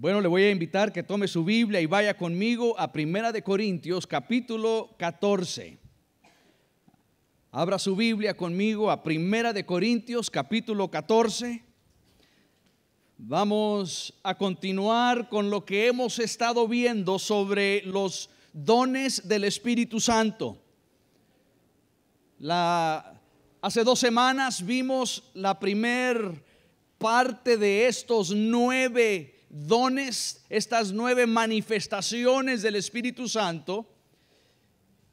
Bueno, le voy a invitar que tome su Biblia y vaya conmigo a Primera de Corintios, capítulo 14. Abra su Biblia conmigo a Primera de Corintios, capítulo 14. Vamos a continuar con lo que hemos estado viendo sobre los dones del Espíritu Santo. Hace 2 semanas vimos la primer parte de estos 9 dones, estas 9 manifestaciones del Espíritu Santo,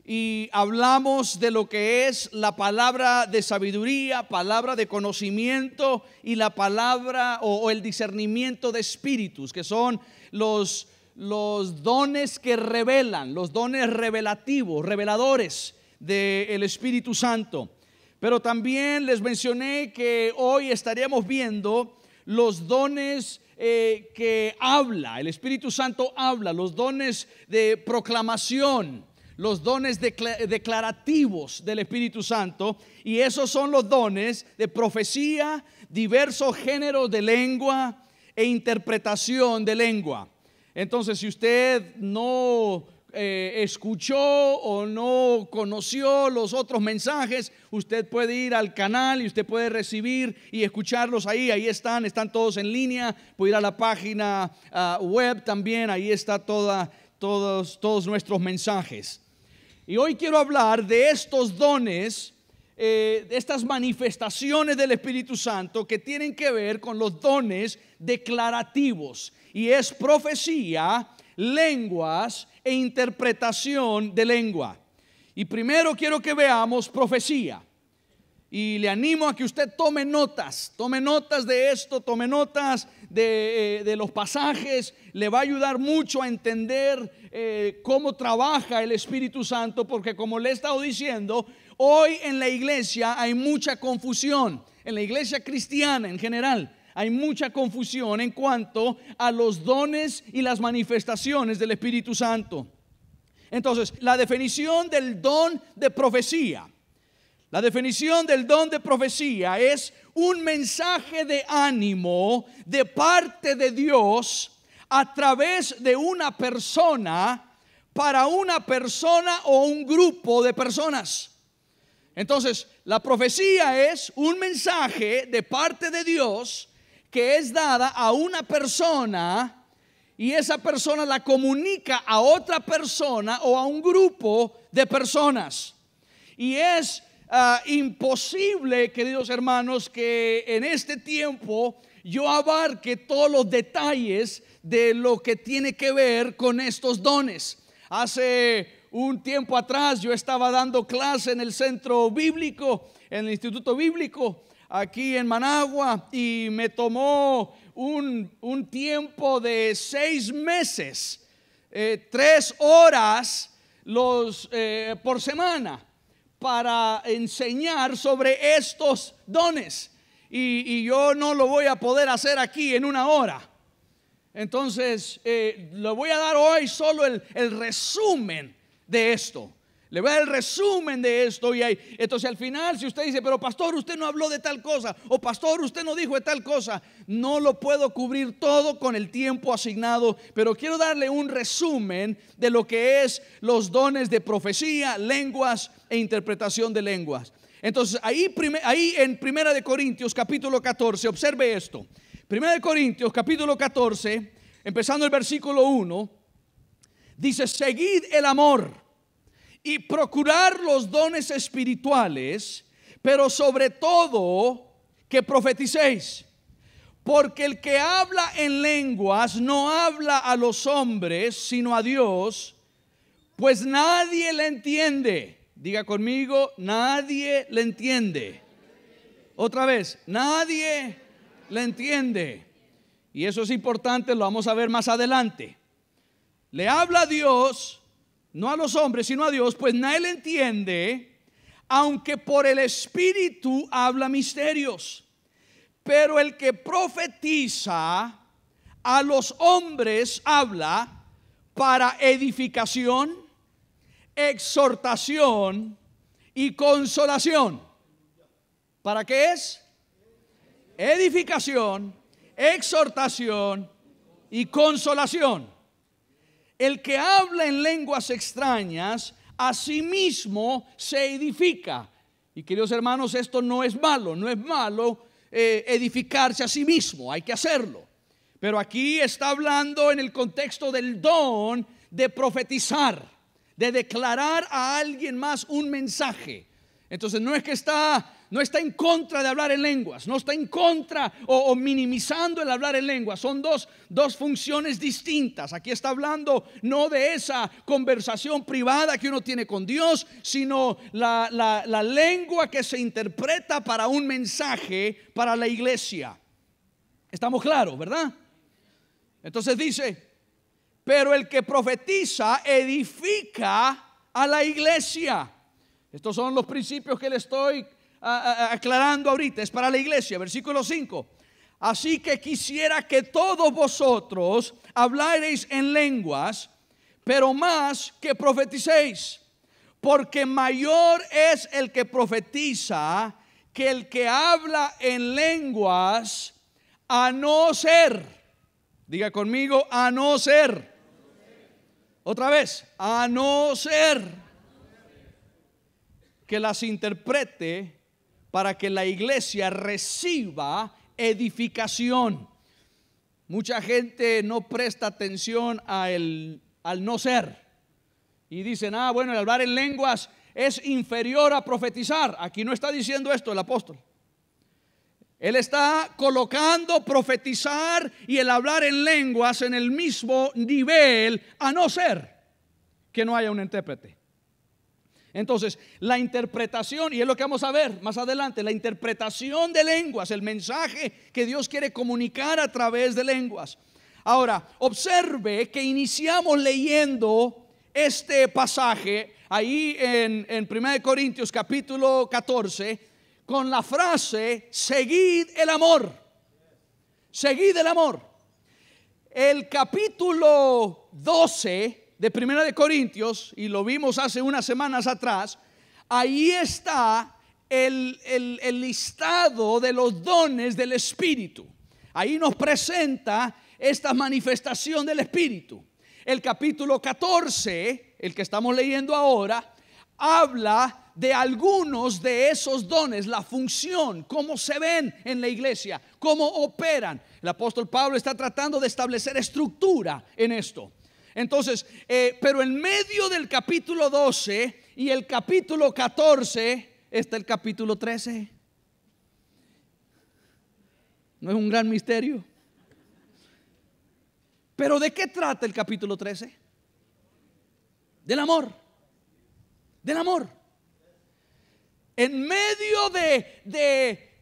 y hablamos de lo que es la palabra de sabiduría, palabra de conocimiento y la palabra o el discernimiento de espíritus, que son los dones que revelan, los dones revelativos, reveladores del Espíritu Santo. Pero también les mencioné que hoy estaríamos viendo los dones que habla, el Espíritu Santo habla, los dones de proclamación, los dones declarativos del Espíritu Santo, y esos son los dones de profecía, diversos géneros de lengua e interpretación de lengua. Entonces, si usted no escuchó o no conoció los otros mensajes, usted puede ir al canal y usted puede recibir y escucharlos ahí están todos en línea. Puede ir a la página web también, ahí está todos nuestros mensajes. Y hoy quiero hablar de estos dones, de estas manifestaciones del Espíritu Santo que tienen que ver con los dones declarativos, y es profecía, lenguas e interpretación de lengua. Y primero quiero que veamos profecía, y le animo a que usted tome notas de esto, tome notas de los pasajes. Le va a ayudar mucho a entender cómo trabaja el Espíritu Santo, porque como le he estado diciendo, hoy en la iglesia hay mucha confusión, en la iglesia cristiana en general. Hay mucha confusión en cuanto a los dones y las manifestaciones del Espíritu Santo. Entonces, la definición del don de profecía. La definición del don de profecía es un mensaje de ánimo de parte de Dios a través de una persona, para una persona o un grupo de personas. Entonces, la profecía es un mensaje de parte de Dios que es dada a una persona, y esa persona la comunica a otra persona o a un grupo de personas. Y es imposible, queridos hermanos, que en este tiempo yo abarque todos los detalles de lo que tiene que ver con estos dones. Hace un tiempo atrás yo estaba dando clase en el centro bíblico, en el instituto bíblico aquí en Managua, y me tomó un tiempo de 6 meses, 3 horas por semana, para enseñar sobre estos dones, y yo no lo voy a poder hacer aquí en 1 hora. Entonces le voy a dar hoy solo el resumen de esto. Le voy a dar el resumen de esto, y entonces al final, si usted dice: pero pastor, usted no habló de tal cosa, o pastor, usted no dijo de tal cosa, no lo puedo cubrir todo con el tiempo asignado, pero quiero darle un resumen de lo que es los dones de profecía, lenguas e interpretación de lenguas. Entonces ahí en Primera de Corintios capítulo 14, observe esto. Primera de Corintios capítulo 14, empezando el versículo 1, dice: seguid el amor y procurar los dones espirituales, pero sobre todo que profeticéis. Porque el que habla en lenguas no habla a los hombres, sino a Dios, pues nadie le entiende. Diga conmigo: nadie le entiende. Otra vez: nadie le entiende. Y eso es importante, lo vamos a ver más adelante. Le habla a Dios, no a los hombres, sino a Dios, pues nadie le entiende, aunque por el Espíritu habla misterios. Pero el que profetiza a los hombres habla para edificación, exhortación y consolación. ¿Para qué es? Edificación, exhortación y consolación. El que habla en lenguas extrañas, a sí mismo se edifica. Y queridos hermanos, esto no es malo, no es malo edificarse a sí mismo, hay que hacerlo. Pero aquí está hablando en el contexto del don de profetizar, de declarar a alguien más un mensaje. Entonces no es que no está en contra de hablar en lenguas, no está en contra o minimizando el hablar en lenguas. Son dos funciones distintas. Aquí está hablando no de esa conversación privada que uno tiene con Dios, sino la lengua que se interpreta para un mensaje para la iglesia. Estamos claros, ¿verdad? Entonces dice, pero el que profetiza edifica a la iglesia. Estos son los principios que le estoy aclarando ahorita. Es para la iglesia. Versículo 5. Así que quisiera que todos vosotros hablareis en lenguas, pero más que profeticéis, porque mayor es el que profetiza que el que habla en lenguas, a no ser, diga conmigo, a no ser. Otra vez, a no ser que las interprete para que la iglesia reciba edificación. Mucha gente no presta atención al no ser y dicen, bueno, el hablar en lenguas es inferior a profetizar. Aquí no está diciendo esto el apóstol. Él está colocando profetizar y el hablar en lenguas en el mismo nivel, a no ser que no haya un intérprete. Entonces, la interpretación, y es lo que vamos a ver más adelante, la interpretación de lenguas, el mensaje que Dios quiere comunicar a través de lenguas. Ahora, observe que iniciamos leyendo este pasaje ahí en 1 Corintios capítulo 14 con la frase, seguid el amor. Seguid el amor. El capítulo 12 de Primera de Corintios, y lo vimos hace unas semanas atrás, ahí está el listado de los dones del Espíritu. Ahí nos presenta esta manifestación del Espíritu. El capítulo 14, el que estamos leyendo ahora, habla de algunos de esos dones, la función, cómo se ven en la iglesia, cómo operan. El apóstol Pablo está tratando de establecer estructura en esto. Entonces, pero en medio del capítulo 12 y el capítulo 14 está el capítulo 13. ¿No es un gran misterio? Pero ¿de qué trata el capítulo 13? Del amor. Del amor. En medio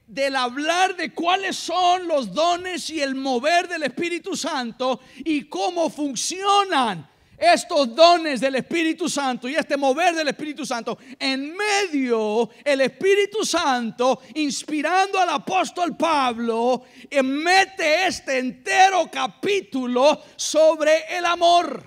del hablar de cuáles son los dones y el mover del Espíritu Santo y cómo funcionan estos dones del Espíritu Santo y este mover del Espíritu Santo, en medio el Espíritu Santo, inspirando al apóstol Pablo, mete este entero capítulo sobre el amor.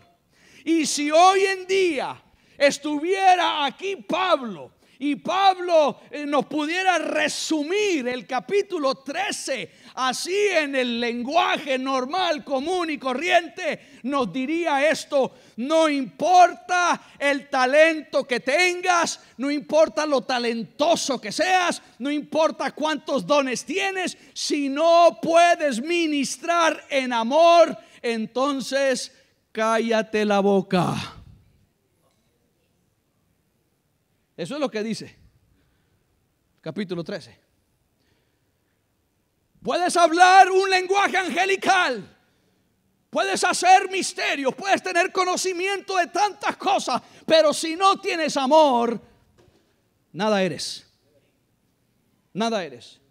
Y si hoy en día estuviera aquí Pablo y Pablo nos pudiera resumir el capítulo 13 así en el lenguaje normal, común y corriente, nos diría esto: no importa el talento que tengas, no importa lo talentoso que seas, no importa cuántos dones tienes, si no puedes ministrar en amor, entonces cállate la boca. Eso es lo que dice capítulo 13. Puedes hablar un lenguaje angelical, puedes hacer misterios, puedes tener conocimiento de tantas cosas, pero si no tienes amor, nada eres. Nada eres.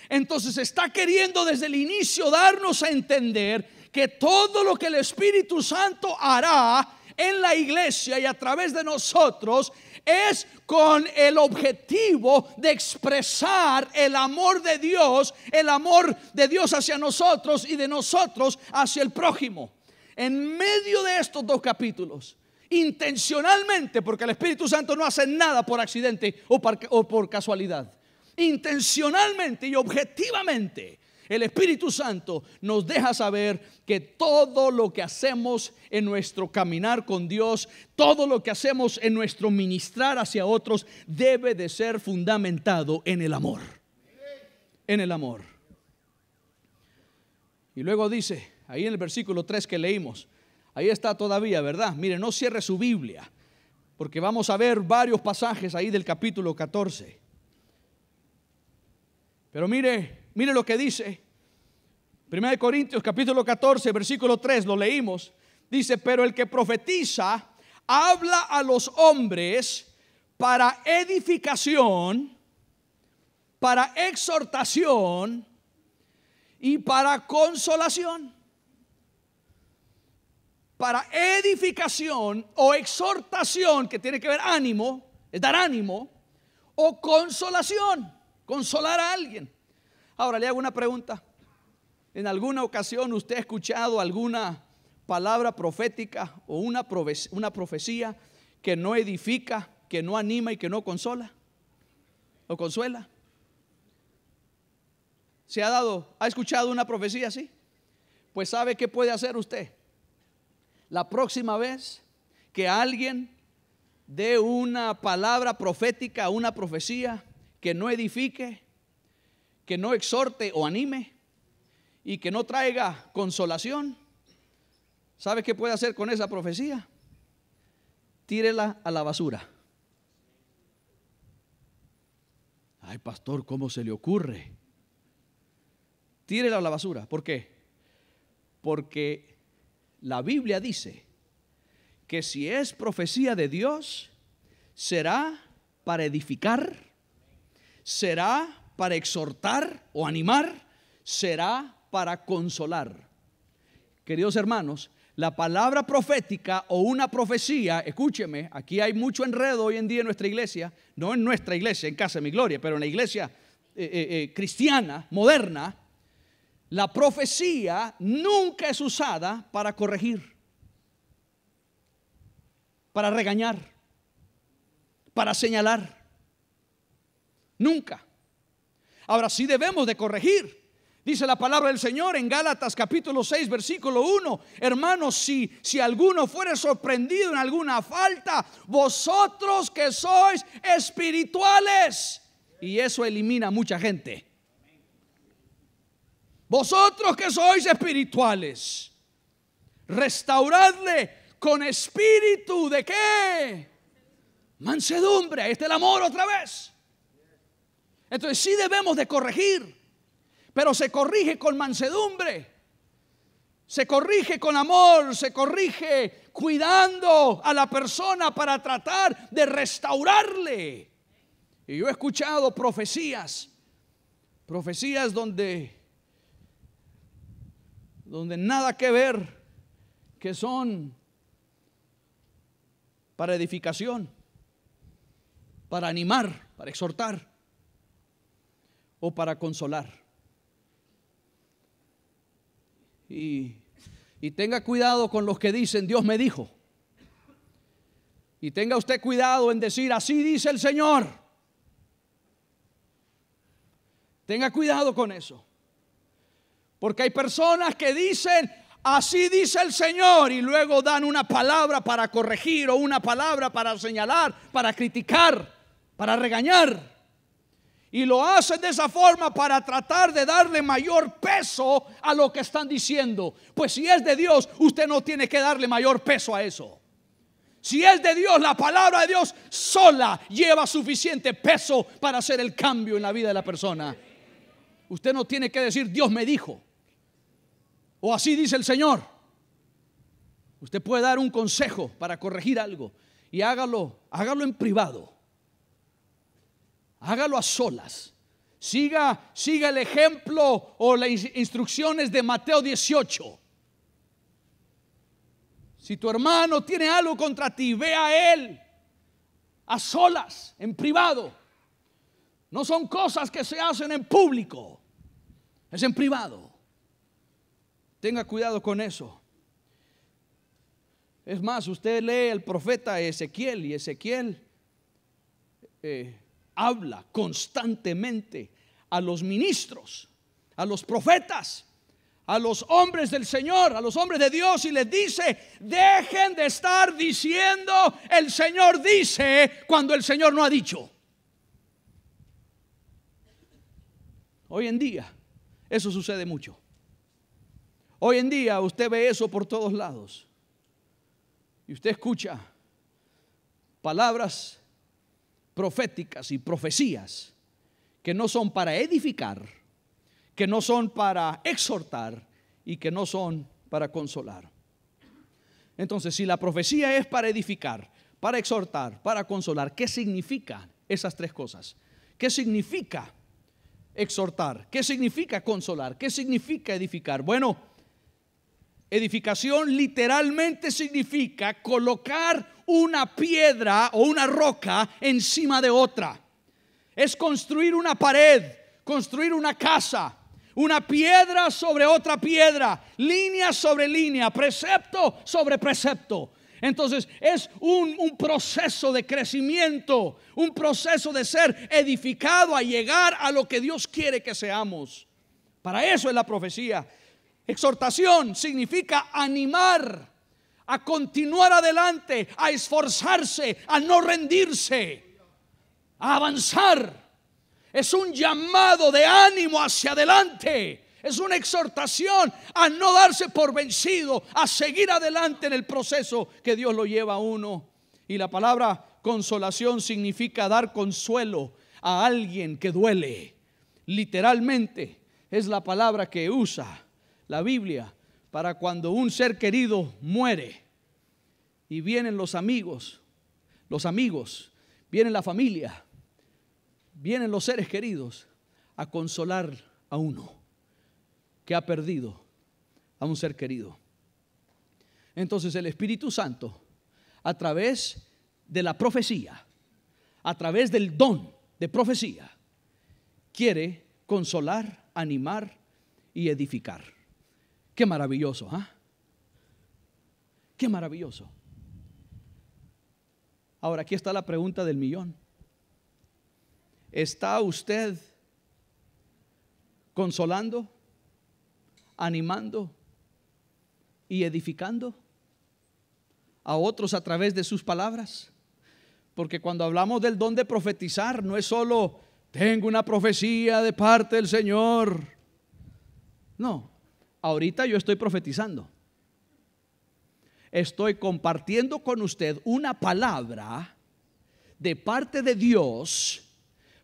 Entonces está queriendo desde el inicio darnos a entender que todo lo que el Espíritu Santo hará en la iglesia y a través de nosotros es con el objetivo de expresar el amor de Dios hacia nosotros y de nosotros hacia el prójimo. En medio de estos dos capítulos, intencionalmente, porque el Espíritu Santo no hace nada por accidente o por casualidad, intencionalmente y objetivamente, el Espíritu Santo nos deja saber que todo lo que hacemos en nuestro caminar con Dios, todo lo que hacemos en nuestro ministrar hacia otros, debe de ser fundamentado en el amor. En el amor. Y luego dice, ahí en el versículo 3 que leímos, ahí está todavía, ¿verdad? Mire, no cierre su Biblia, porque vamos a ver varios pasajes ahí del capítulo 14. Pero mire lo que dice 1 Corintios capítulo 14 versículo 3, lo leímos. Dice, pero el que profetiza habla a los hombres para edificación, para exhortación y para consolación. Para edificación o exhortación, que tiene que ver ánimo, es dar ánimo, o consolación, consolar a alguien. Ahora le hago una pregunta. ¿En alguna ocasión usted ha escuchado alguna palabra profética o una profecía que no edifica, que no anima y que no consola o consuela? ¿Ha escuchado una profecía así? Pues ¿sabe qué puede hacer usted? La próxima vez que alguien dé una palabra profética, una profecía que no edifique, que no exhorte o anime y que no traiga consolación, ¿sabe qué puede hacer con esa profecía? Tírela a la basura. Ay, pastor, ¿cómo se le ocurre? Tírela a la basura. ¿Por qué? Porque la Biblia dice que si es profecía de Dios, será para edificar, será para exhortar o animar, será para consolar. Queridos hermanos, la palabra profética o una profecía, escúcheme, aquí hay mucho enredo hoy en día en nuestra iglesia, no en nuestra iglesia, en Casa de mi Gloria, pero en la iglesia cristiana, moderna. La profecía nunca es usada para corregir, para regañar, para señalar. Nunca. Ahora sí debemos de corregir. Dice la palabra del Señor en Gálatas capítulo 6 versículo 1. Hermanos, si alguno fuere sorprendido en alguna falta, vosotros que sois espirituales. Y eso elimina a mucha gente. Vosotros que sois espirituales, restauradle con espíritu de ¿qué? Mansedumbre. Ahí está el amor otra vez. Entonces sí debemos de corregir, pero se corrige con mansedumbre, se corrige con amor, se corrige cuidando a la persona para tratar de restaurarle. Y yo he escuchado profecías donde nada que ver, que son para edificación, para animar, para exhortar o para consolar. Y tenga cuidado con los que dicen Dios me dijo. Y tenga usted cuidado en decir así dice el Señor. Tenga cuidado con eso. Porque hay personas que dicen así dice el Señor y luego dan una palabra para corregir o una palabra para señalar, para criticar, para regañar. Y lo hacen de esa forma para tratar de darle mayor peso a lo que están diciendo. Pues si es de Dios, usted no tiene que darle mayor peso a eso. Si es de Dios, la palabra de Dios sola lleva suficiente peso para hacer el cambio en la vida de la persona. Usted no tiene que decir Dios me dijo o así dice el Señor. Usted puede dar un consejo para corregir algo y hágalo en privado. Hágalo a solas. Siga el ejemplo o las instrucciones de Mateo 18. Si tu hermano tiene algo contra ti, ve a él a solas, en privado. No son cosas que se hacen en público, es en privado. Tenga cuidado con eso. Es más, usted lee el profeta Ezequiel y Ezequiel habla constantemente a los ministros a los profetas, a los hombres del Señor, a los hombres de Dios, y les dice: dejen de estar diciendo el Señor dice cuando el Señor no ha dicho. Hoy en día eso sucede mucho. Hoy en día usted ve eso por todos lados. Y usted escucha palabras proféticas y profecías que no son para edificar, que no son para exhortar y que no son para consolar. Entonces, si la profecía es para edificar, para exhortar, para consolar, ¿qué significa esas tres cosas? ¿Qué significa exhortar? ¿Qué significa consolar? ¿Qué significa edificar? Bueno, edificación literalmente significa colocar una piedra o una roca encima de otra. Es construir una pared, construir una casa, una piedra sobre otra piedra, línea sobre línea, precepto sobre precepto. Entonces es un proceso de crecimiento, un proceso de ser edificado a llegar a lo que Dios quiere que seamos. Para eso es la profecía. Exhortación significa animar a continuar adelante, a esforzarse, a no rendirse, a avanzar. Es un llamado de ánimo hacia adelante. Es una exhortación a no darse por vencido, a seguir adelante en el proceso que Dios lo lleva a uno. Y la palabra consolación significa dar consuelo a alguien que duele. Literalmente es la palabra que usa la Biblia para cuando un ser querido muere y vienen los amigos, viene la familia, vienen los seres queridos a consolar a uno que ha perdido a un ser querido. Entonces el Espíritu Santo, a través de la profecía, a través del don de profecía, quiere consolar, animar y edificar. Qué maravilloso, ¿ah? Qué maravilloso. Ahora aquí está la pregunta del millón. ¿Está usted consolando, animando y edificando a otros a través de sus palabras? Porque cuando hablamos del don de profetizar, no es solo tengo una profecía de parte del Señor. No, ahorita yo estoy profetizando. Estoy compartiendo con usted una palabra de parte de Dios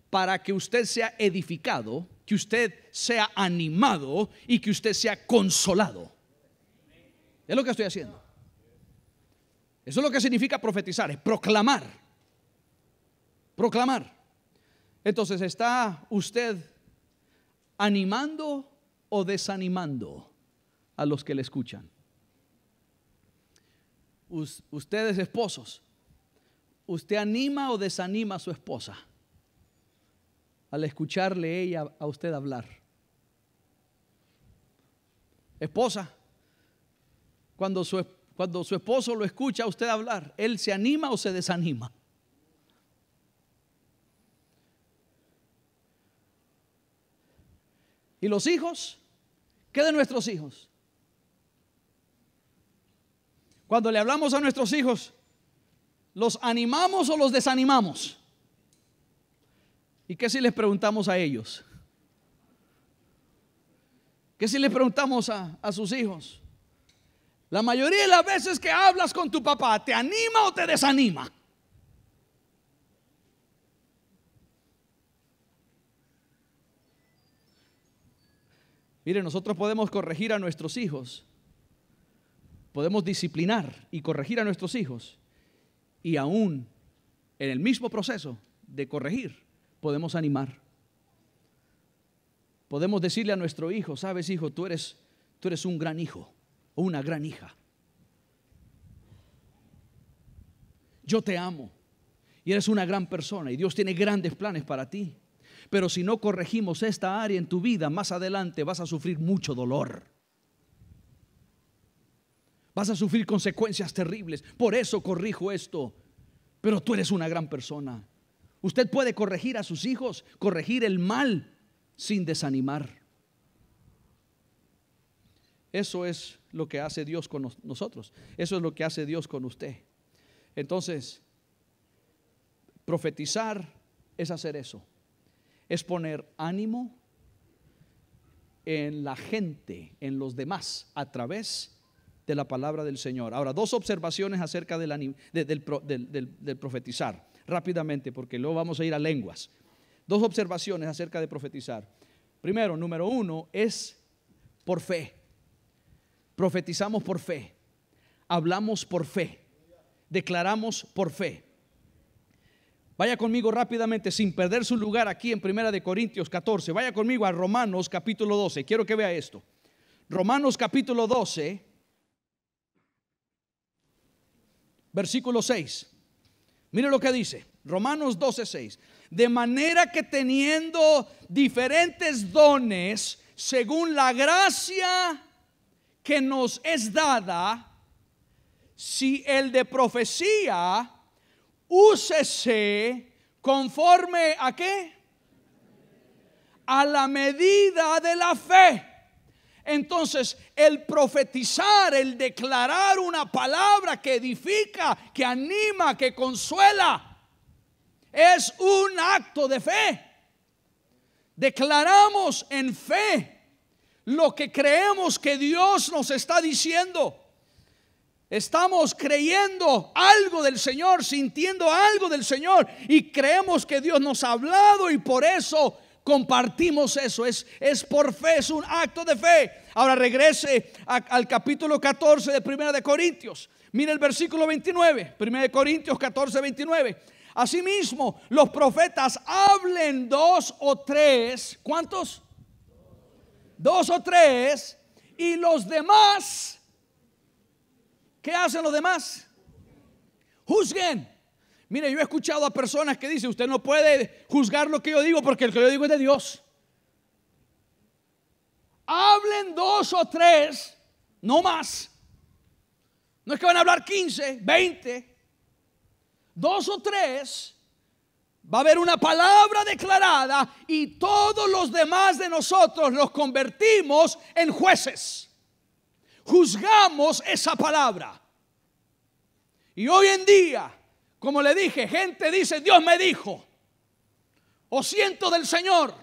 para que usted sea edificado, que usted sea animado y que usted sea consolado. Es lo que estoy haciendo. Eso es lo que significa profetizar, es proclamar. Proclamar. Entonces, ¿está usted animando o desanimando a los que le escuchan? Ustedes esposos, ¿usted anima o desanima a su esposa al escucharle ella a usted hablar? Esposa, cuando su esposo lo escucha a usted hablar, ¿él se anima o se desanima? ¿Y los hijos? ¿Qué de nuestros hijos? Cuando le hablamos a nuestros hijos, ¿los animamos o los desanimamos? ¿Y qué si les preguntamos a ellos? ¿Qué si les preguntamos a sus hijos? La mayoría de las veces que hablas con tu papá, ¿te anima o te desanima? Mire, nosotros podemos corregir a nuestros hijos, podemos disciplinar y corregir a nuestros hijos, y aún en el mismo proceso de corregir, podemos animar. Podemos decirle a nuestro hijo: sabes, hijo, tú eres un gran hijo o una gran hija. Yo te amo y eres una gran persona y Dios tiene grandes planes para ti. Pero si no corregimos esta área en tu vida, más adelante vas a sufrir mucho dolor. Vas a sufrir consecuencias terribles. Por eso corrijo esto. Pero tú eres una gran persona. Usted puede corregir a sus hijos, corregir el mal sin desanimar. Eso es lo que hace Dios con nosotros. Eso es lo que hace Dios con usted. Entonces, profetizar es hacer eso. Es poner ánimo en la gente, en los demás, a través de la palabra del Señor. Ahora, dos observaciones acerca del profetizar, rápidamente, porque luego vamos a ir a lenguas. Dos observaciones acerca de profetizar. Primero, número uno, es por fe. Profetizamos por fe, hablamos por fe, declaramos por fe. Vaya conmigo rápidamente, sin perder su lugar aquí en 1 Corintios 14. Vaya conmigo a Romanos capítulo 12. Quiero que vea esto. Romanos capítulo 12, versículo 6. Mire lo que dice. Romanos 12, 6. De manera que teniendo diferentes dones, según la gracia que nos es dada, si el de profecía, úsese conforme a ¿qué? A la medida de la fe. Entonces, el profetizar, el declarar una palabra que edifica, que anima, que consuela, es un acto de fe. Declaramos en fe lo que creemos que Dios nos está diciendo. Estamos creyendo algo del Señor, sintiendo algo del Señor, y creemos que Dios nos ha hablado, y por eso compartimos eso. Es por fe, es un acto de fe. Ahora regrese al capítulo 14 de 1 Corintios. Mire el versículo 29, 1 Corintios 14, 29. Asimismo, los profetas hablen dos o tres. ¿Cuántos? Dos o tres. Y los demás, ¿qué hacen los demás? Juzguen. Mire, yo he escuchado a personas que dicen: usted no puede juzgar lo que yo digo, porque lo que yo digo es de Dios. Hablen dos o tres, no más. No es que van a hablar 15, 20. Dos o tres. Va a haber una palabra declarada, y todos los demás de nosotros nos convertimos en jueces. Juzgamos esa palabra. Y hoy en día, como le dije, gente dice: Dios me dijo, o siento del Señor,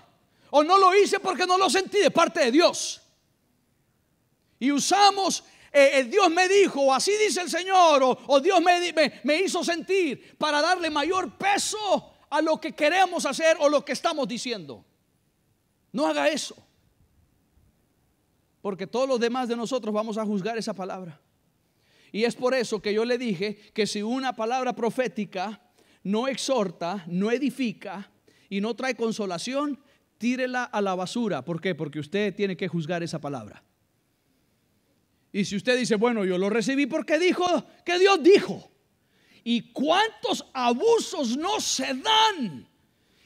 o no lo hice porque no lo sentí de parte de Dios. Y usamos Dios me dijo, o así dice el Señor, o Dios me hizo sentir, para darle mayor peso a lo que queremos hacer o lo que estamos diciendo. No haga eso, porque todos los demás de nosotros vamos a juzgar esa palabra. Y es por eso que yo le dije que si una palabra profética no exhorta, no edifica y no trae consolación, tírela a la basura. ¿Por qué? Porque usted tiene que juzgar esa palabra. Y si usted dice: bueno, yo lo recibí porque dijo que Dios dijo. ¿Y cuántos abusos no se dan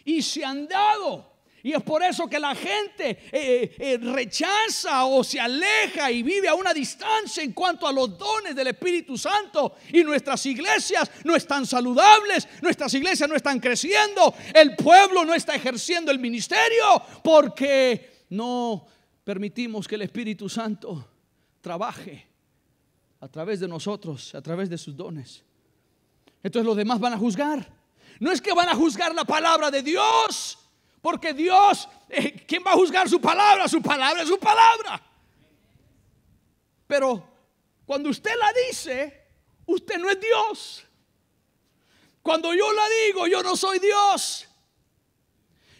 y se han dado? Y es por eso que la gente rechaza o se aleja y vive a una distancia en cuanto a los dones del Espíritu Santo. Y nuestras iglesias no están saludables, nuestras iglesias no están creciendo, el pueblo no está ejerciendo el ministerio, porque no permitimos que el Espíritu Santo trabaje a través de nosotros, a través de sus dones. Entonces los demás van a juzgar. No es que van a juzgar la palabra de Dios, porque Dios, ¿quién va a juzgar su palabra? Su palabra es su palabra. Pero cuando usted la dice, usted no es Dios. Cuando yo la digo, yo no soy Dios.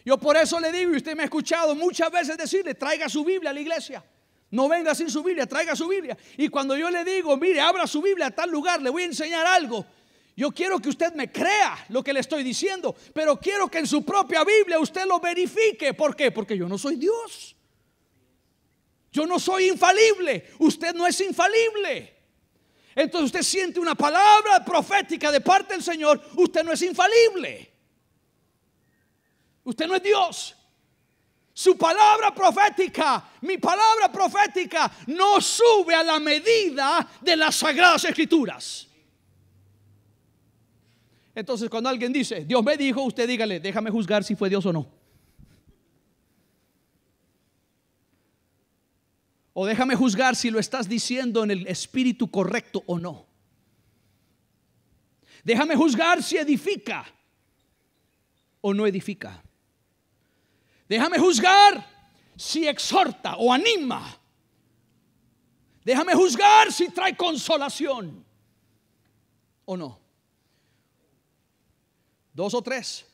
Yo por eso le digo, y usted me ha escuchado muchas veces decirle: traiga su Biblia a la iglesia. No venga sin su Biblia, traiga su Biblia. Y cuando yo le digo: mire, abra su Biblia a tal lugar, le voy a enseñar algo, yo quiero que usted me crea lo que le estoy diciendo, pero quiero que en su propia Biblia usted lo verifique. ¿Por qué? Porque yo no soy Dios. Yo no soy infalible. Usted no es infalible. Entonces usted siente una palabra profética de parte del Señor, usted no es infalible. Usted no es Dios. Su palabra profética, mi palabra profética, no sube a la medida de las Sagradas Escrituras. Entonces cuando alguien dice: Dios me dijo, usted dígale: déjame juzgar si fue Dios o no. O déjame juzgar si lo estás diciendo en el espíritu correcto o no. Déjame juzgar si edifica o no edifica. Déjame juzgar si exhorta o anima. Déjame juzgar si trae consolación o no. 2 o 3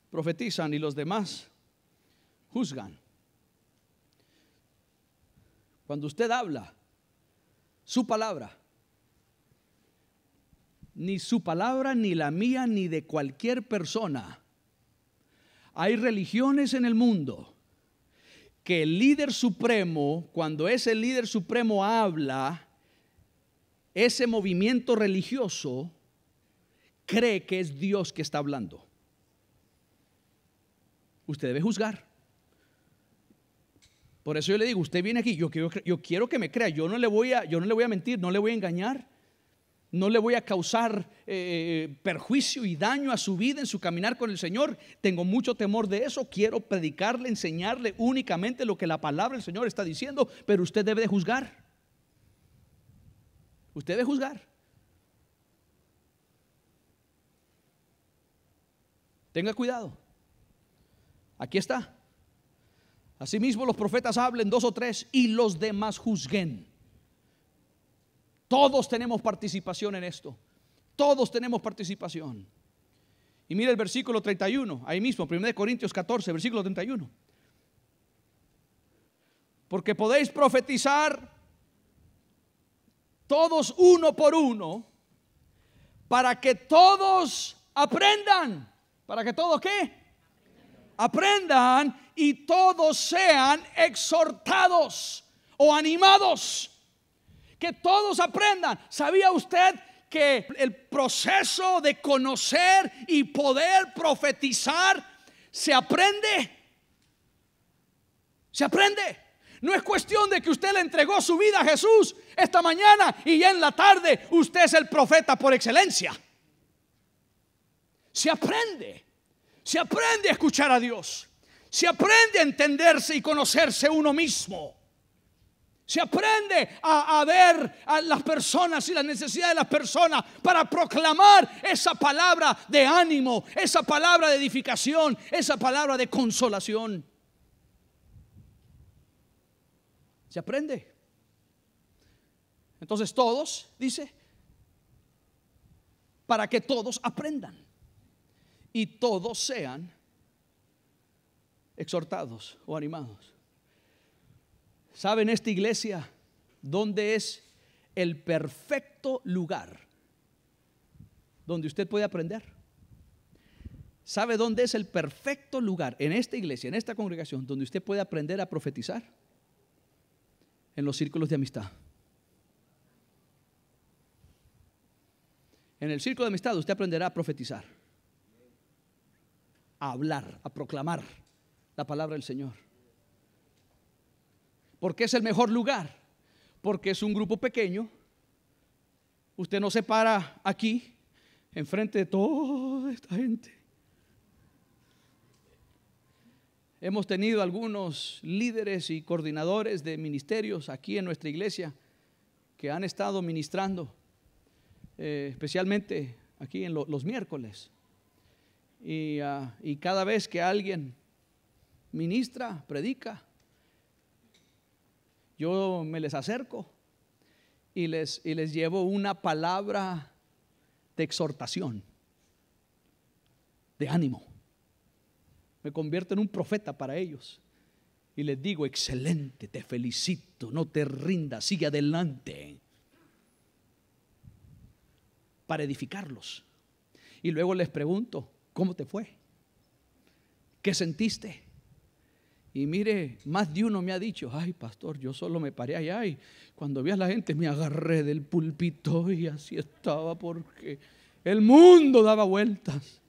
profetizan y los demás juzgan. Cuando usted habla su palabra, ni su palabra, ni la mía, ni de cualquier persona. Hay religiones en el mundo que el líder supremo, cuando ese líder supremo habla, ese movimiento religioso cree que es Dios que está hablando. Usted debe juzgar. Por eso yo le digo, usted viene aquí, yo quiero que me crea, yo no le voy a mentir, no le voy a engañar. No le voy a causar perjuicio y daño a su vida en su caminar con el Señor. Tengo mucho temor de eso. Quiero predicarle, enseñarle únicamente lo que la palabra del Señor está diciendo. Pero usted debe de juzgar. Usted debe juzgar. Tenga cuidado. Aquí está. Asimismo los profetas hablen 2 o 3 y los demás juzguen. Todos tenemos participación en esto. Todos tenemos participación. Y mira el versículo 31, ahí mismo, 1 Corintios 14, versículo 31. Porque podéis profetizar todos uno por uno, para que todos aprendan. ¿Para que todos qué? Aprendan y todos sean exhortados o animados. Que todos aprendan. ¿Sabía usted que el proceso de conocer y poder profetizar se aprende? Se aprende. No es cuestión de que usted le entregó su vida a Jesús esta mañana y ya en la tarde usted es el profeta por excelencia. Se aprende. Se aprende a escuchar a Dios. Se aprende a entenderse y conocerse uno mismo. Se aprende a ver a las personas y las necesidades de las personas para proclamar esa palabra de ánimo, esa palabra de edificación, esa palabra de consolación. Se aprende. Entonces todos, dice, para que todos aprendan y todos sean exhortados o animados. ¿Saben esta iglesia dónde es el perfecto lugar donde usted puede aprender? ¿Sabe dónde es el perfecto lugar en esta iglesia, en esta congregación, donde usted puede aprender a profetizar? En los círculos de amistad. En el círculo de amistad usted aprenderá a profetizar, a hablar, a proclamar la palabra del Señor. ¿Por qué es el mejor lugar? Porque es un grupo pequeño. Usted no se para aquí enfrente de toda esta gente. Hemos tenido algunos líderes y coordinadores de ministerios aquí en nuestra iglesia que han estado ministrando, especialmente aquí en los miércoles. Y cada vez que alguien ministra, predica, yo me les acerco y les llevo una palabra de exhortación, de ánimo. Me convierto en un profeta para ellos y les digo: excelente, te felicito, no te rindas, sigue adelante, para edificarlos. Y luego les pregunto: ¿cómo te fue? ¿Qué sentiste? Y mire, más de uno me ha dicho: ay, pastor, yo solo me paré allá y cuando vi a la gente me agarré del púlpito y así estaba porque el mundo daba vueltas.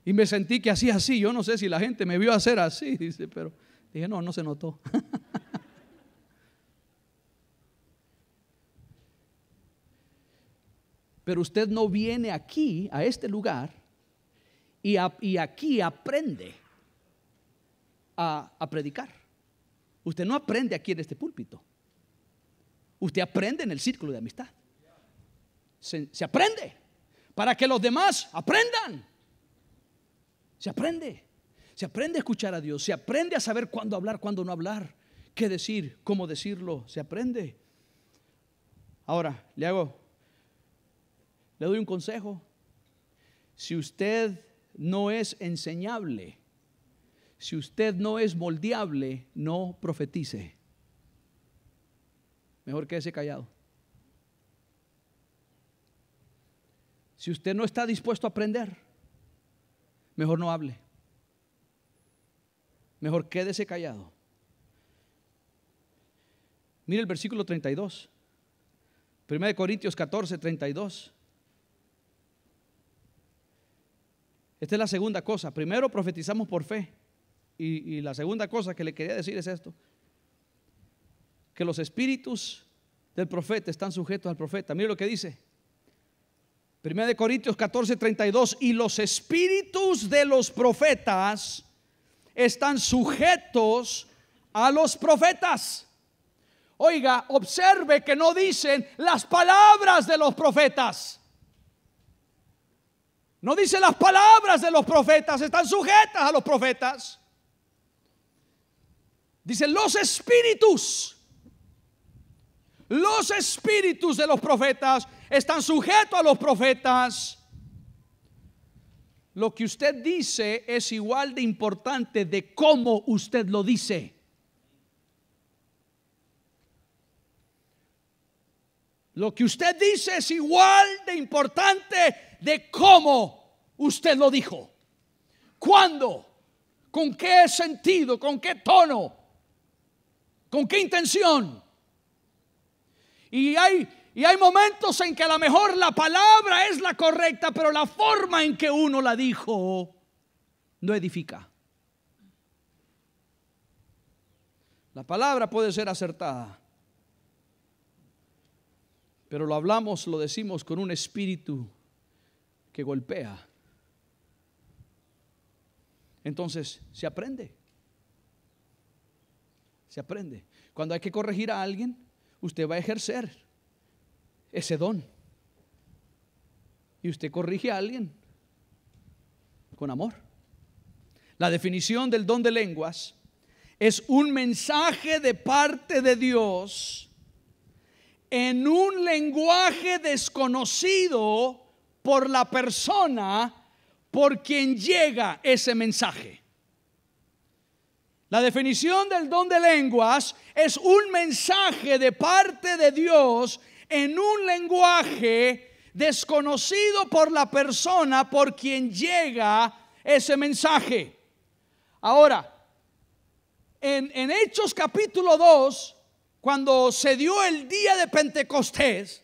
Y me sentí que hacía así. Yo no sé si la gente me vio hacer así, dice, pero dije: no se notó. Pero usted no viene aquí, a este lugar, y aquí aprende a predicar. Usted no aprende aquí en este púlpito. Usted aprende en el círculo de amistad. Se aprende para que los demás aprendan. Se aprende a escuchar a Dios. Se aprende a saber cuándo hablar, cuándo no hablar, qué decir, cómo decirlo. Se aprende. Ahora, le doy un consejo. Si usted no es enseñable, si usted no es moldeable, no profetice. Mejor quédese callado. Si usted no está dispuesto a aprender, mejor no hable. Mejor quédese callado. Mire el versículo 32. 1 Corintios 14, 32. Esta es la segunda cosa. Primero profetizamos por fe. Y la segunda cosa que le quería decir es esto: que los espíritus del profeta están sujetos al profeta. Mire lo que dice 1 Corintios 14, 32. Y los espíritus de los profetas están sujetos a los profetas. Oiga, observe que no dicen las palabras de los profetas. No dice las palabras de los profetas, están sujetas a los profetas. Dice los espíritus. Los espíritus de los profetas están sujetos a los profetas. Lo que usted dice es igual de importante de cómo usted lo dice. Lo que usted dice es igual de importante de cómo usted lo dijo. ¿Cuándo? ¿Con qué sentido? ¿Con qué tono? ¿Con qué intención? Y hay momentos en que a lo mejor la palabra es la correcta, pero la forma en que uno la dijo no edifica. La palabra puede ser acertada, pero lo decimos con un espíritu que golpea. Entonces se aprende. Se aprende. Cuando hay que corregir a alguien, usted va a ejercer ese don. Y usted corrige a alguien con amor. La definición del don de lenguas es un mensaje de parte de Dios en un lenguaje desconocido por la persona por quien llega ese mensaje. La definición del don de lenguas es un mensaje de parte de Dios en un lenguaje desconocido por la persona por quien llega ese mensaje. Ahora, en Hechos capítulo 2, cuando se dio el día de Pentecostés,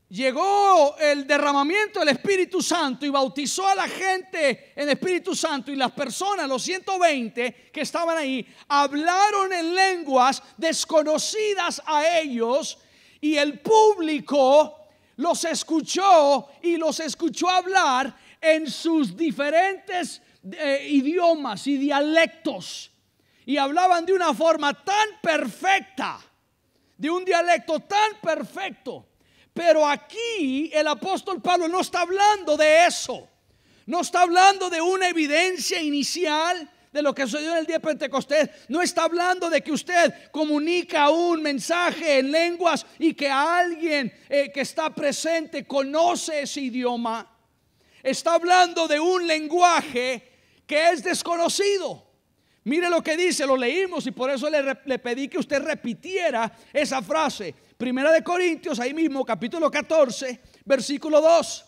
llegó el derramamiento del Espíritu Santo y bautizó a la gente en el Espíritu Santo, y las personas, los 120 que estaban ahí, hablaron en lenguas desconocidas a ellos, y el público los escuchó y los escuchó hablar en sus diferentes idiomas y dialectos, y hablaban de una forma tan perfecta, de un dialecto tan perfecto. Pero aquí el apóstol Pablo no está hablando de eso. No está hablando de una evidencia inicial de lo que sucedió en el día de Pentecostés. No está hablando de que usted comunica un mensaje en lenguas y que alguien que está presente conoce ese idioma. Está hablando de un lenguaje que es desconocido. Mire lo que dice, lo leímos, y por eso le pedí que usted repitiera esa frase. Primera de Corintios, ahí mismo, capítulo 14, versículo 2.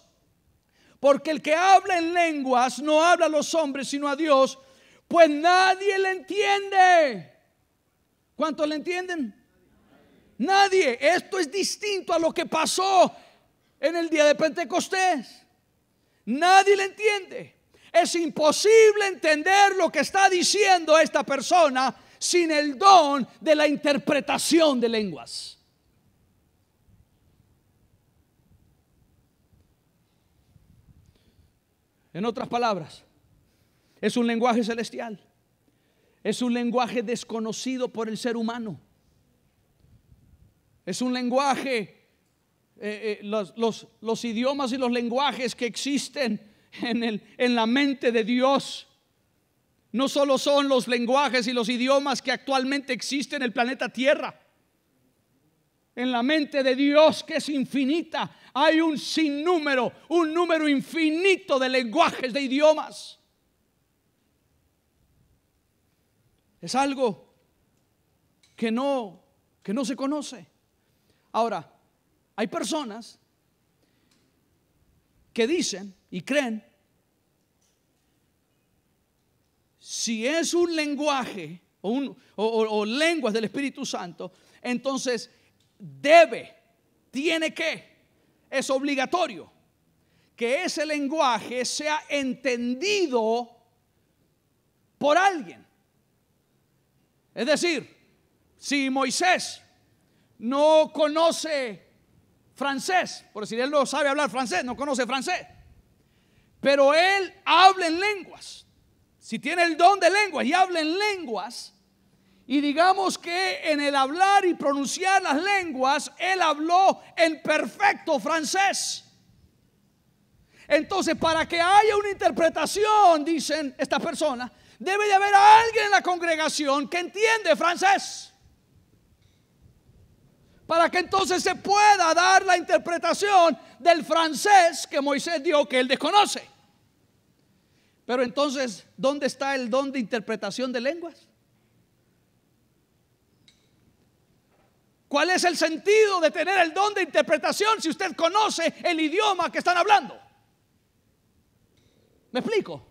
Porque el que habla en lenguas no habla a los hombres sino a Dios, pues nadie le entiende. ¿Cuántos le entienden? Nadie. Esto es distinto a lo que pasó en el día de Pentecostés. Nadie le entiende. Es imposible entender lo que está diciendo esta persona sin el don de la interpretación de lenguas. En otras palabras, es un lenguaje celestial. Es un lenguaje desconocido por el ser humano. Es un lenguaje, los idiomas y los lenguajes que existen en la mente de Dios no solo son los lenguajes y los idiomas que actualmente existen en el planeta Tierra. En la mente de Dios, que es infinita, hay un sinnúmero, un número infinito de lenguajes, de idiomas. Es algo que no se conoce. Ahora, hay personas que dicen y creen, si es un lenguaje o lenguas del Espíritu Santo, entonces es obligatorio que ese lenguaje sea entendido por alguien. Es decir, si Moisés no conoce francés, por decir, él no sabe hablar francés, no conoce francés, pero él habla en lenguas. Si tiene el don de lenguas y habla en lenguas, y digamos que en el hablar y pronunciar las lenguas, él habló en perfecto francés. Entonces, para que haya una interpretación, dicen estas personas, debe de haber alguien en la congregación que entiende francés, para que entonces se pueda dar la interpretación del francés que Moisés dio, que él desconoce. Pero entonces, ¿dónde está el don de interpretación de lenguas? ¿Cuál es el sentido de tener el don de interpretación si usted conoce el idioma que están hablando? ¿Me explico?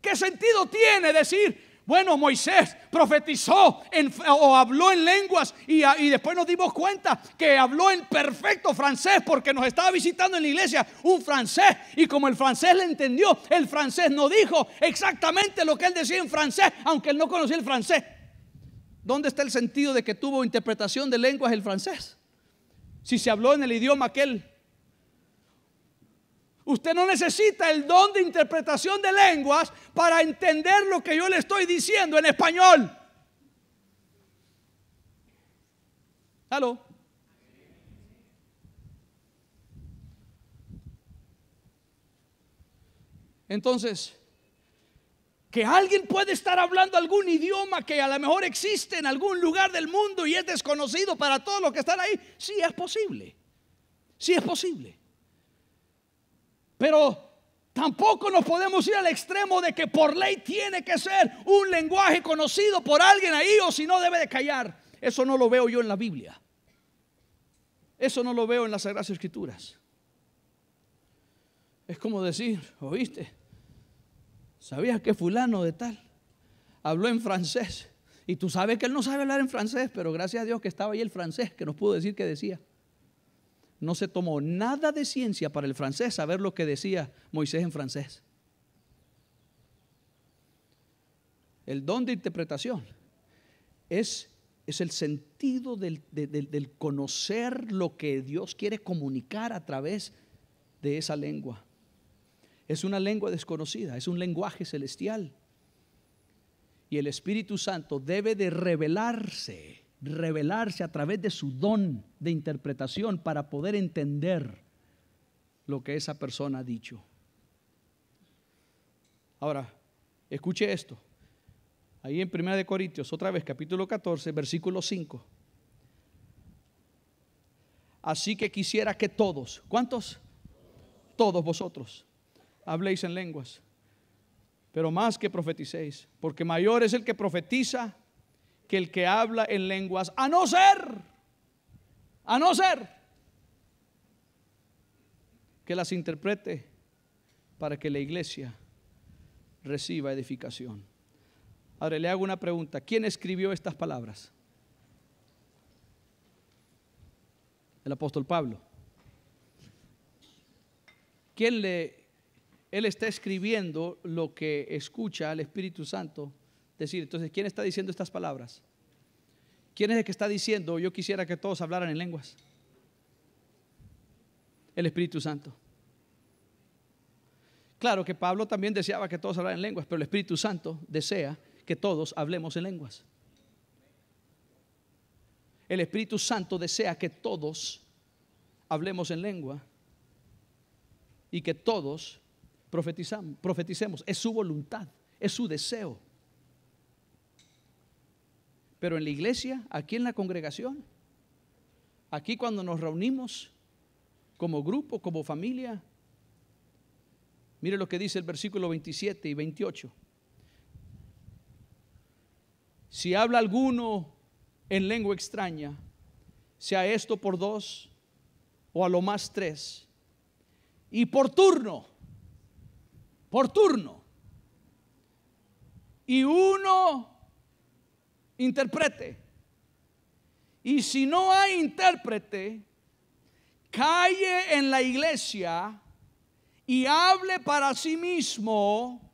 ¿Qué sentido tiene decir, bueno, Moisés profetizó o habló en lenguas y después nos dimos cuenta que habló en perfecto francés porque nos estaba visitando en la iglesia un francés, y como el francés le entendió, el francés no dijo exactamente lo que él decía en francés, aunque él no conocía el francés? ¿Dónde está el sentido de que tuvo interpretación de lenguas el francés? Si se habló en el idioma aquel. Usted no necesita el don de interpretación de lenguas para entender lo que yo le estoy diciendo en español. ¿Aló? Entonces, que alguien puede estar hablando algún idioma que a lo mejor existe en algún lugar del mundo y es desconocido para todos los que están ahí, sí es posible. Sí es posible. Pero tampoco nos podemos ir al extremo de que por ley tiene que ser un lenguaje conocido por alguien ahí, o si no debe de callar. Eso no lo veo yo en la Biblia. Eso no lo veo en las Sagradas Escrituras. Es como decir, ¿oíste? ¿Sabías que fulano de tal habló en francés? Y tú sabes que él no sabe hablar en francés, pero gracias a Dios que estaba ahí el francés que nos pudo decir qué decía. No se tomó nada de ciencia para el francés saber lo que decía Moisés en francés. El don de interpretación es el sentido del conocer lo que Dios quiere comunicar a través de esa lengua. Es una lengua desconocida, es un lenguaje celestial. Y el Espíritu Santo debe de revelarse a través de su don de interpretación para poder entender lo que esa persona ha dicho. Ahora, escuche esto. Ahí en 1 Corintios, otra vez, capítulo 14, versículo 5. Así que quisiera que todos, ¿cuántos? Todos vosotros habléis en lenguas, pero más que profeticéis, porque mayor es el que profetiza que el que habla en lenguas, a no ser que las interprete para que la iglesia reciba edificación. Ahora le hago una pregunta: ¿quién escribió estas palabras? El apóstol Pablo. Él está escribiendo lo que escucha al Espíritu Santo decir. Entonces, ¿quién está diciendo estas palabras? ¿Quién es el que está diciendo yo quisiera que todos hablaran en lenguas? El Espíritu Santo. Claro que Pablo también deseaba que todos hablaran en lenguas, pero el Espíritu Santo desea que todos hablemos en lenguas. El Espíritu Santo desea que todos hablemos en lengua y que todos profeticemos. Es su voluntad, es su deseo. Pero en la iglesia, aquí en la congregación, aquí cuando nos reunimos como grupo, como familia, mire lo que dice el versículo 27 y 28. Si habla alguno en lengua extraña, sea esto por 2 o a lo más 3, y por turno, y uno interprete. Y si no hay intérprete, calle en la iglesia y hable para sí mismo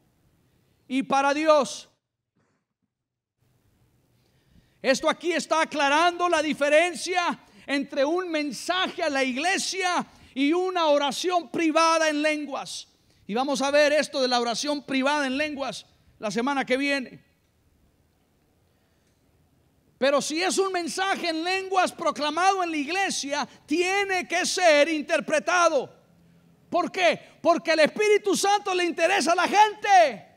y para Dios. Esto aquí está aclarando la diferencia entre un mensaje a la iglesia y una oración privada en lenguas. Y vamos a ver esto de la oración privada en lenguas la semana que viene. Pero si es un mensaje en lenguas proclamado en la iglesia, tiene que ser interpretado. ¿Por qué? Porque el Espíritu Santo le interesa a la gente.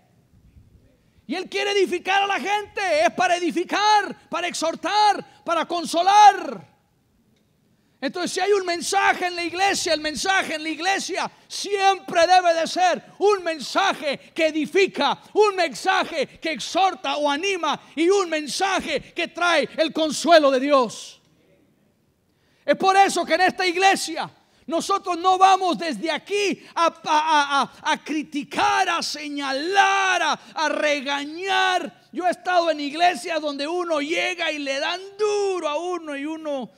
Y Él quiere edificar a la gente. Es para edificar, para exhortar, para consolar. Entonces, si hay un mensaje en la iglesia, el mensaje en la iglesia siempre debe de ser un mensaje que edifica, un mensaje que exhorta o anima y un mensaje que trae el consuelo de Dios. Es por eso que en esta iglesia nosotros no vamos desde aquí a criticar, a señalar, a regañar. Yo he estado en iglesias donde uno llega y le dan duro a uno y uno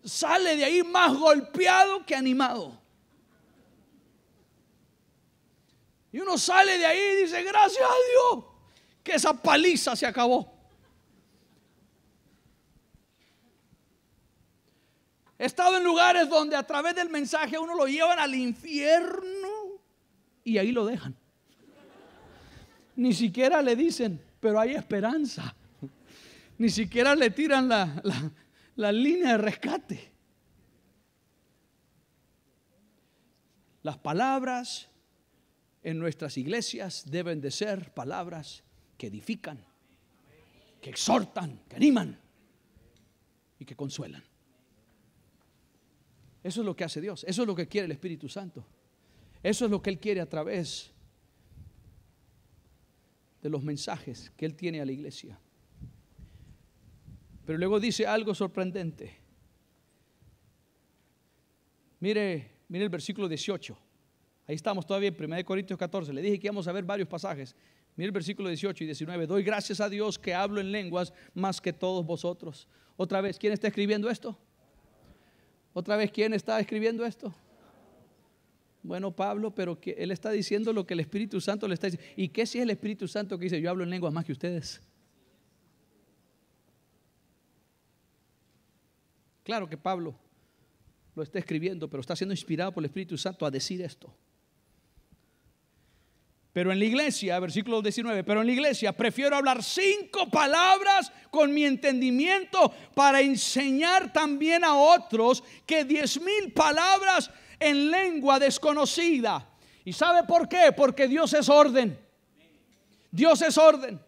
sale de ahí más golpeado que animado. Y uno sale de ahí y dice: gracias a Dios que esa paliza se acabó. He estado en lugares donde a través del mensaje uno lo llevan al infierno y ahí lo dejan. Ni siquiera le dicen: pero hay esperanza. Ni siquiera le tiran la línea de rescate. Las palabras en nuestras iglesias deben de ser palabras que edifican, que exhortan, que animan y que consuelan. Eso es lo que hace Dios. Eso es lo que quiere el Espíritu Santo. Eso es lo que Él quiere a través de los mensajes que Él tiene a la iglesia. Pero luego dice algo sorprendente. Mire el versículo 18. Ahí estamos todavía en 1 Corintios 14. Le dije que íbamos a ver varios pasajes. Mire el versículo 18 y 19. Doy gracias a Dios que hablo en lenguas más que todos vosotros. Otra vez, ¿quién está escribiendo esto? Otra vez, ¿quién está escribiendo esto? Bueno, Pablo, pero que él está diciendo lo que el Espíritu Santo le está diciendo. ¿Y qué si es el Espíritu Santo que dice: yo hablo en lenguas más que ustedes? Claro que Pablo lo está escribiendo, pero está siendo inspirado por el Espíritu Santo a decir esto. Pero en la iglesia, versículo 19, pero en la iglesia prefiero hablar 5 palabras con mi entendimiento para enseñar también a otros que 10,000 palabras en lengua desconocida. ¿Y sabe por qué? Porque Dios es orden. Dios es orden.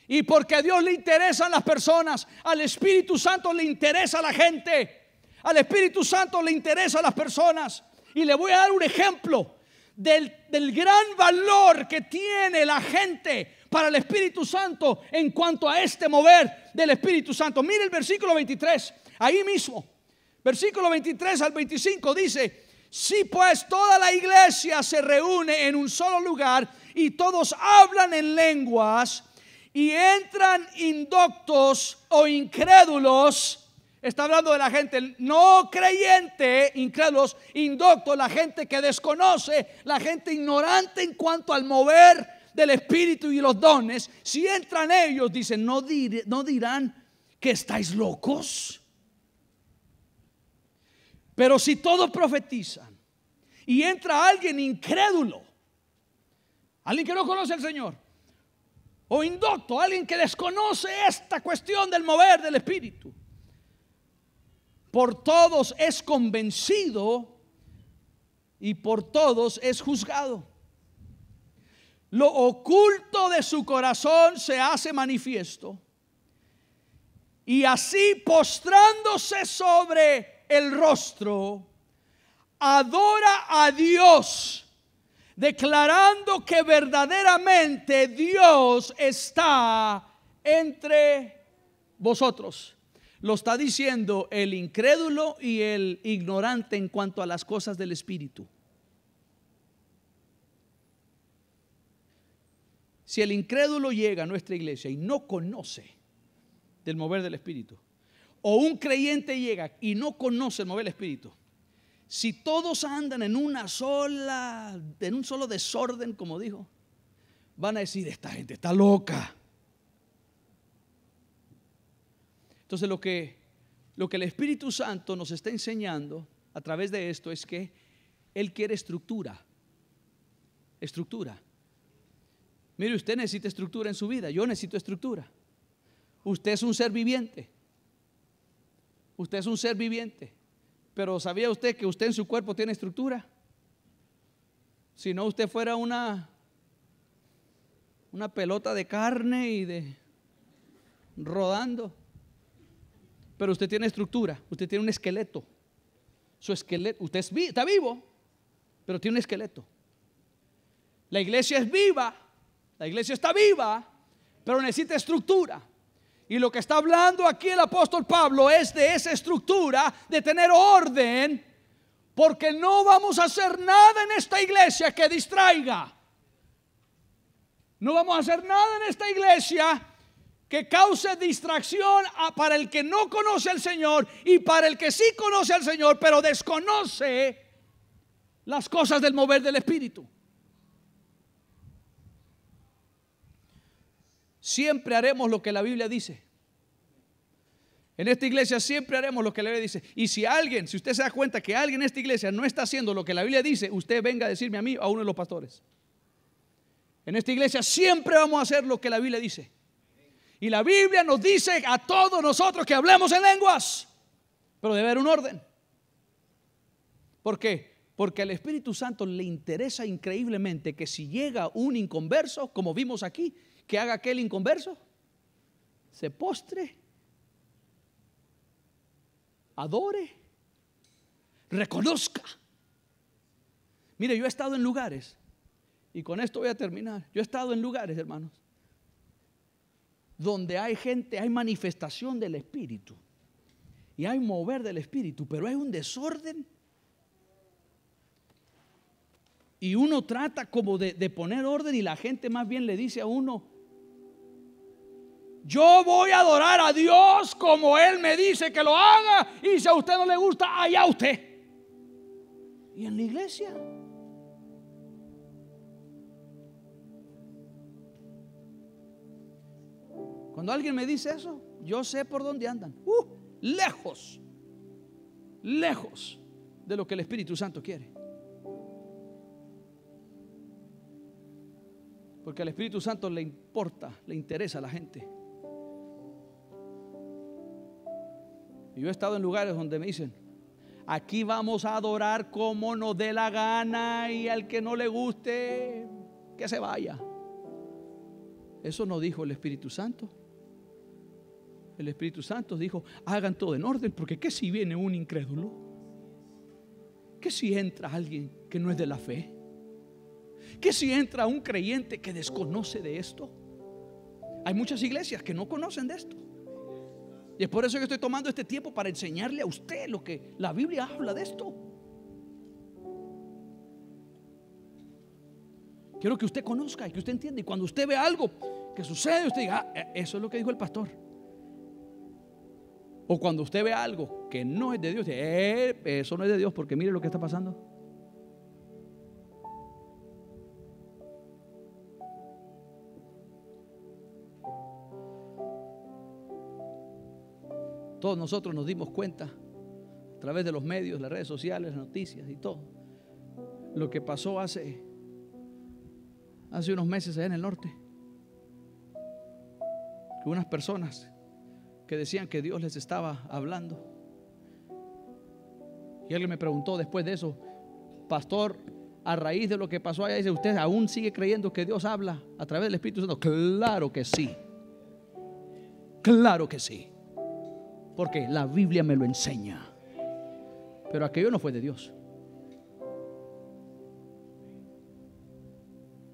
Y porque a Dios le interesan las personas, al Espíritu Santo le interesa a la gente, al Espíritu Santo le interesa a las personas. Y le voy a dar un ejemplo del gran valor que tiene la gente para el Espíritu Santo en cuanto a este mover del Espíritu Santo. Mire el versículo 23, ahí mismo, versículo 23 al 25 dice: si pues toda la iglesia se reúne en un solo lugar y todos hablan en lenguas y entran indoctos o incrédulos. Está hablando de la gente no creyente, incrédulos, indoctos, la gente que desconoce, la gente ignorante en cuanto al mover del Espíritu y los dones. Si entran ellos, dicen, ¿no dirán que estáis locos? Pero si todos profetizan y entra alguien incrédulo, alguien que no conoce al Señor, o indocto, alguien que desconoce esta cuestión del mover del Espíritu, por todos es convencido y por todos es juzgado. Lo oculto de su corazón se hace manifiesto, y así, postrándose sobre el rostro, adora a Dios, declarando que verdaderamente Dios está entre vosotros. Lo está diciendo el incrédulo y el ignorante en cuanto a las cosas del Espíritu. Si el incrédulo llega a nuestra iglesia y no conoce del mover del Espíritu, o un creyente llega y no conoce el mover del Espíritu, si todos andan en un solo desorden, como dijo, van a decir: esta gente está loca. Entonces lo que el Espíritu Santo nos está enseñando a través de esto es que Él quiere estructura. Estructura. Mire, usted necesita estructura en su vida. Yo necesito estructura. Usted es un ser viviente. Usted es un ser viviente. Pero ¿sabía usted que usted en su cuerpo tiene estructura? Si no, usted fuera una pelota de carne y de rodando. Pero usted tiene estructura. Usted tiene un esqueleto. Su esqueleto, usted está vivo, pero tiene un esqueleto. La iglesia es viva. La iglesia está viva, pero necesita estructura. Y lo que está hablando aquí el apóstol Pablo es de esa estructura, de tener orden, porque no vamos a hacer nada en esta iglesia que distraiga. No vamos a hacer nada en esta iglesia que cause distracción para el que no conoce al Señor y para el que sí conoce al Señor, pero desconoce las cosas del mover del Espíritu. Siempre haremos lo que la Biblia dice. En esta iglesia siempre haremos lo que la Biblia dice. Y si usted se da cuenta que alguien en esta iglesia no está haciendo lo que la Biblia dice, usted venga a decirme a mí o a uno de los pastores. En esta iglesia siempre vamos a hacer lo que la Biblia dice. Y la Biblia nos dice a todos nosotros que hablemos en lenguas, pero debe haber un orden. ¿Por qué? Porque al Espíritu Santo le interesa increíblemente que si llega un inconverso, como vimos aquí, que haga aquel inconverso, se postre, adore, reconozca. Mire, yo he estado en lugares, y con esto voy a terminar. Yo he estado en lugares, hermanos, donde hay gente, hay manifestación del Espíritu y hay mover del Espíritu, pero hay un desorden. Y uno trata como de poner orden, y la gente más bien le dice a uno: yo voy a adorar a Dios como Él me dice que lo haga, y si a usted no le gusta, allá usted. Y en la iglesia, cuando alguien me dice eso, yo sé por dónde andan. Lejos de lo que el Espíritu Santo quiere. Porque al Espíritu Santo le importa, le interesa a la gente. Y yo he estado en lugares donde me dicen: aquí vamos a adorar como nos dé la gana, y al que no le guste, que se vaya. Eso no dijo el Espíritu Santo. El Espíritu Santo dijo: hagan todo en orden, porque ¿qué si viene un incrédulo? ¿Qué si entra alguien que no es de la fe? ¿Qué si entra un creyente que desconoce de esto? Hay muchas iglesias que no conocen de esto. Y es por eso que estoy tomando este tiempo para enseñarle a usted lo que la Biblia habla de esto. Quiero que usted conozca y que usted entienda. Y cuando usted ve algo que sucede, usted diga: eso es lo que dijo el pastor. O cuando usted ve algo que no es de Dios, eso no es de Dios, porque mire lo que está pasando. Todos nosotros nos dimos cuenta a través de los medios, las redes sociales, las noticias y todo. lo que pasó hace unos meses allá en el norte, que unas personas que decían que Dios les estaba hablando, y alguien me preguntó después de eso: pastor, a raíz de lo que pasó allá, dice, ¿usted aún sigue creyendo que Dios habla a través del Espíritu Santo? Claro que sí, claro que sí, porque la Biblia me lo enseña. Pero aquello no fue de Dios.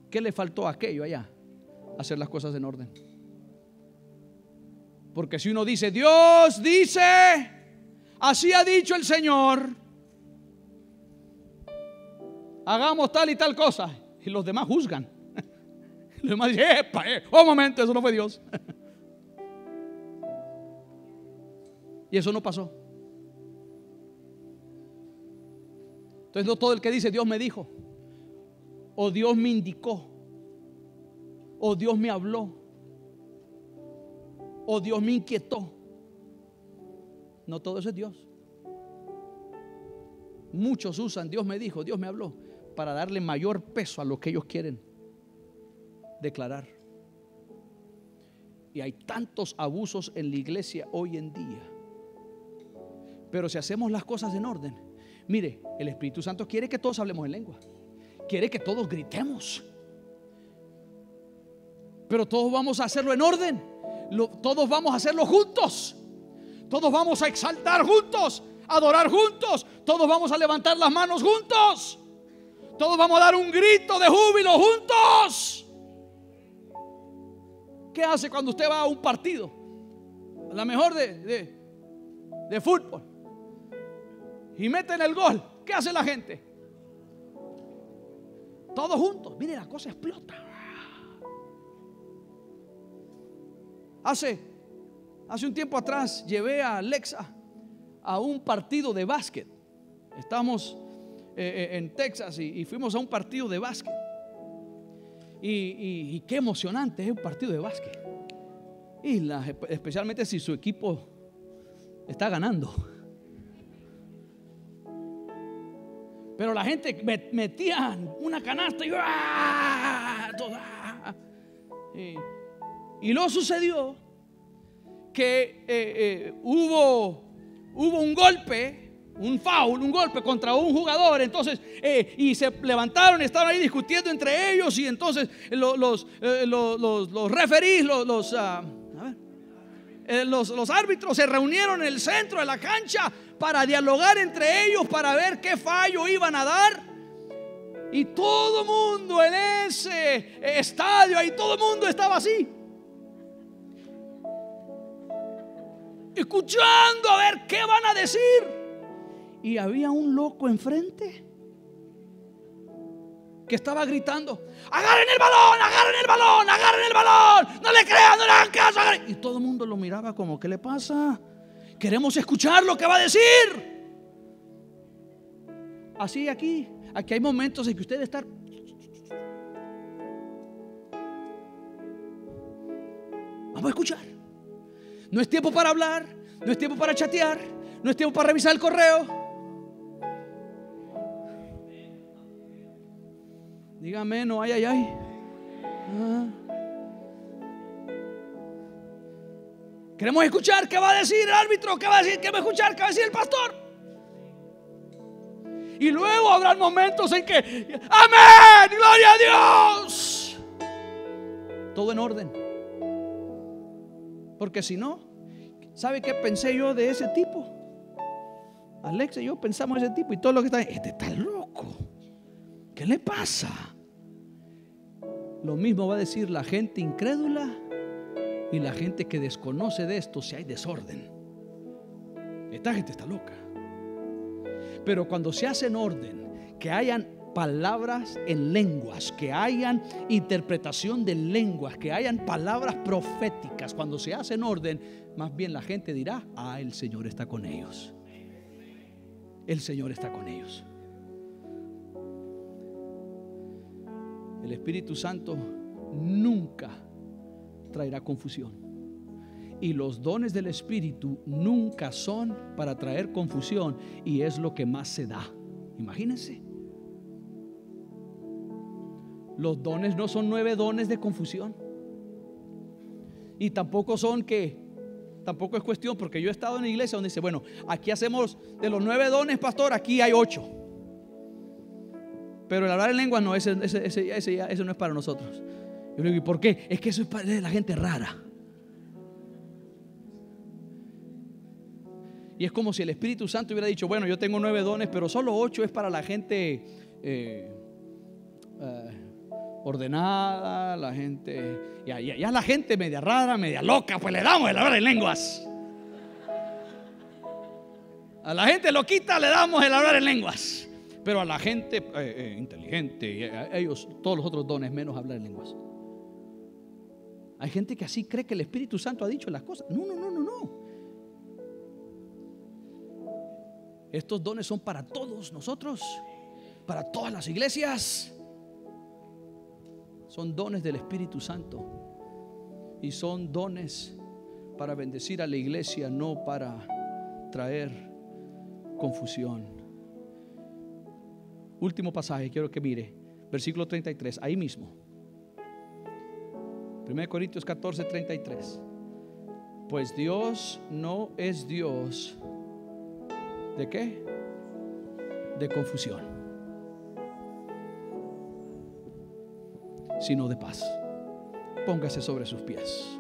¿Qué le faltó a aquello allá? Hacer las cosas en orden. Porque si uno dice, Dios dice, así ha dicho el Señor, hagamos tal y tal cosa, y los demás juzgan. Los demás dicen, epa, un momento, eso no fue Dios. Y eso no pasó. Entonces no todo el que dice Dios me dijo, o Dios me indicó, o Dios me habló, o Dios me inquietó. No todo eso es Dios. Muchos usan Dios me dijo, Dios me habló, para darle mayor peso a lo que ellos quieren declarar. Y hay tantos abusos en la iglesia hoy en día. Pero si hacemos las cosas en orden, mire, el Espíritu Santo quiere que todos hablemos en lengua, quiere que todos gritemos, pero todos vamos a hacerlo en orden. Todos vamos a hacerlo juntos. Todos vamos a exaltar juntos, adorar juntos. Todos vamos a levantar las manos juntos. Todos vamos a dar un grito de júbilo juntos. ¿Qué hace cuando usted va a un partido? A lo mejor de fútbol, y meten el gol. ¿Qué hace la gente? Todos juntos. Mire, la cosa explota. Hace un tiempo atrás llevé a Alexa a un partido de básquet. Estamos en Texas y fuimos a un partido de básquet. Y qué emocionante es un partido de básquet. Y especialmente si su equipo está ganando. Pero la gente metía una canasta y luego sucedió que hubo un golpe, un foul, un golpe contra un jugador. Entonces y se levantaron, estaban ahí discutiendo entre ellos. Y entonces los referees, los árbitros se reunieron en el centro de la cancha para dialogar entre ellos, para ver qué fallo iban a dar. Y todo el mundo en ese estadio, ahí todo el mundo estaba así, escuchando a ver qué van a decir. Y había un loco enfrente que estaba gritando: agarren el balón, agarren el balón, agarren el balón, no le crean, no le hagan caso, agarren. Y todo el mundo lo miraba como, ¿qué le pasa? Queremos escuchar lo que va a decir. Así aquí hay momentos en que usted debe estar. Vamos a escuchar. No es tiempo para hablar, no es tiempo para chatear, no es tiempo para revisar el correo. Dígame, no, ay. Queremos escuchar qué va a decir el árbitro, qué va a decir, qué va a escuchar, qué va a decir el pastor. Y luego habrá momentos en que, amén, gloria a Dios, todo en orden. Porque si no, ¿sabe qué pensé yo de ese tipo? Alexa y yo pensamos de ese tipo, y todo lo que está, este está loco, ¿qué le pasa? Lo mismo va a decir la gente incrédula y la gente que desconoce de esto si hay desorden. Esta gente está loca. Pero cuando se hace en orden, que hayan palabras en lenguas, que hayan interpretación de lenguas, que hayan palabras proféticas, cuando se hace en orden, más bien la gente dirá: el Señor está con ellos. El Señor está con ellos. El Espíritu Santo nunca traerá confusión, y los dones del Espíritu nunca son para traer confusión, y es lo que más se da. Imagínense. Los dones no son 9 dones de confusión. Y tampoco tampoco es cuestión, porque yo he estado en la iglesia donde dice, bueno, aquí hacemos de los 9 dones, pastor, aquí hay 8. Pero el hablar en lenguas no, ese no es para nosotros. Yo le digo, ¿y por qué? Es que eso es para la gente rara. Y es como si el Espíritu Santo hubiera dicho, bueno, yo tengo 9 dones, pero solo 8 es para la gente ordenada, la gente, ya la gente media rara, media loca, pues le damos el hablar en lenguas. A la gente loquita le damos el hablar en lenguas. Pero a la gente inteligente, ellos, todos los otros dones, menos hablar en lenguas. Hay gente que así cree que el Espíritu Santo ha dicho las cosas. No. Estos dones son para todos nosotros, para todas las iglesias. Son dones del Espíritu Santo. Y son dones para bendecir a la iglesia, no para traer confusión. Último pasaje, quiero que mire, versículo 33, ahí mismo. 1 Corintios 14, 33. Pues Dios no es Dios ¿de qué? De confusión, sino de paz. Póngase sobre sus pies.